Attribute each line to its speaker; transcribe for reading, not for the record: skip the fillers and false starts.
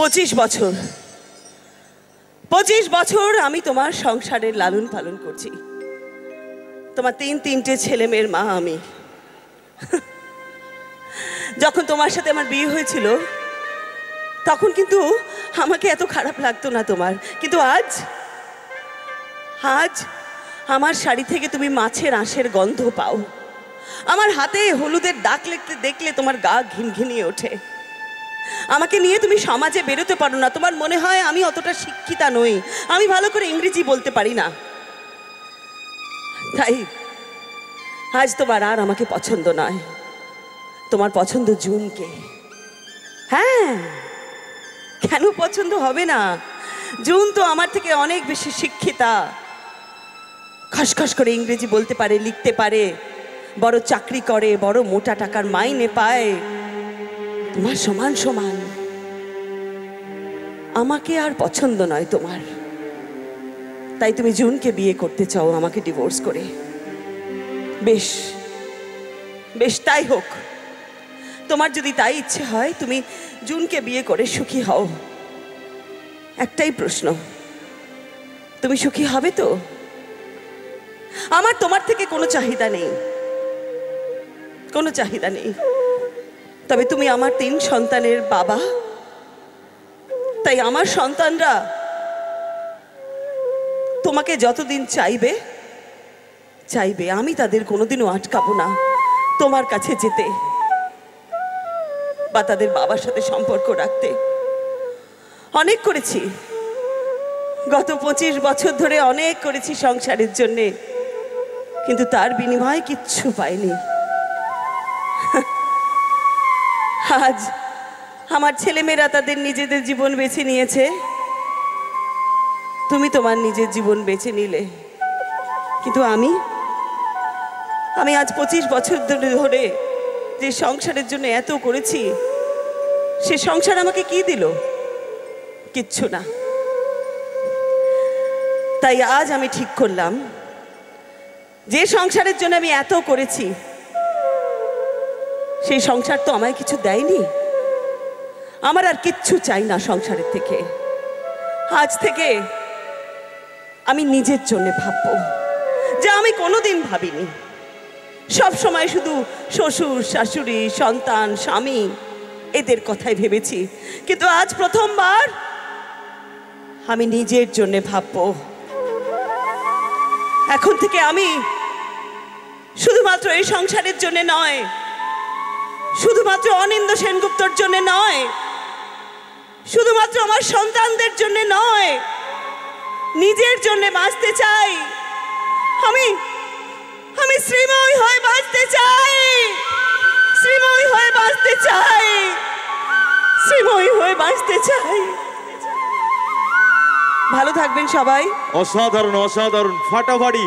Speaker 1: 25 বছর 25 বছর আমি তোমার সংসারের লালন পালন করছি। তোমার তিনটে ছেলে মেয়ের মা আমি। যখন তোমার সাথে আমার বিয়ে হয়েছিল তখন কিন্তু আমাকে এত খারাপ লাগতো না তোমার, কিন্তু আজ আজ আমার শাড়ি থেকে তুমি মাছের আঁশের গন্ধ পাও, আমার হাতে হলুদের দাগ দেখলে তোমার গা ঘিনঘিনিয়ে ওঠে। আমাকে নিয়ে তুমি সমাজে বেরোতে পারো না, তোমার মনে হয় আমি অতটা শিক্ষিতা নই, আমি ভালো করে ইংরেজি বলতে পারি না। তাই আজ তোমার আর আমাকে পছন্দ নয়, তোমার পছন্দ জুনকে। হ্যাঁ, কেন পছন্দ হবে না? জুন তো আমার থেকে অনেক বেশি শিক্ষিতা, খসখস করে ইংরেজি বলতে পারে, লিখতে পারে, বড় চাকরি করে, বড় মোটা টাকার মাইনে পায়, তোমার সমান সমান। আমাকে আর পছন্দ নয় তোমার, তাই তুমি জুনকে বিয়ে করতে চাও আমাকে ডিভোর্স করে। বেশ বেশ, তাই হোক। তোমার যদি তাই ইচ্ছে হয় তুমি জুনকে বিয়ে করে সুখী হও। একটাই প্রশ্ন, তুমি সুখী হবে তো? আমার তোমার থেকে কোনো চাহিদা নেই, কোনো চাহিদা নেই। তবে তুমি আমার 3 সন্তানের বাবা, তাই আমার সন্তানরা তোমাকে যতদিন চাইবে চাইবে, আমি তাদের কোনোদিনও আটকাবো না তোমার কাছে যেতে বা তাদের বাবার সাথে সম্পর্ক রাখতে। অনেক করেছি, গত 25 বছর ধরে অনেক করেছি সংসারের জন্যে, কিন্তু তার বিনিময়ে কিচ্ছু পাইনি। আজ আমার ছেলেমেয়েরা তাদের নিজেদের জীবন বেছে নিয়েছে, তুমি তোমার নিজের জীবন বেছে নিলে, কিন্তু আমি আজ 25 বছর ধরে যে সংসারের জন্য এত করেছি, সে সংসার আমাকে কি দিল? কিচ্ছু না। তাই আজ আমি ঠিক করলাম, যে সংসারের জন্য আমি এত করেছি সেই সংসার তো আমায় কিছু দেয়নি, আমার আর কিচ্ছু চাই না সংসারের থেকে। আজ থেকে আমি নিজের জন্য ভাববো, যা আমি কোনোদিন ভাবিনি। সব সময় শুধু শ্বশুর শাশুড়ি সন্তান স্বামী এদের কথাই ভেবেছি, কিন্তু আজ প্রথমবার আমি নিজের জন্য ভাববো। এখন থেকে আমি শুধুমাত্র এই সংসারের জন্য নয়, শুধুমাত্র অনিন্দ্য সেনগুপ্তর জন্য নয়, শুধুমাত্র আমার সন্তানদের জন্য নয়, নিজের জন্য বাঁচতে চাই। আমি শ্রীময়ী হয়ে বাঁচতে চাই, শ্রীময়ী হয়ে বাঁচতে চাই, শ্রীময়ী হয়ে বাঁচতে চাই। ভালো থাকবেন সবাই।
Speaker 2: অসাধারণ অসাধারণ, ফাটাফাটি।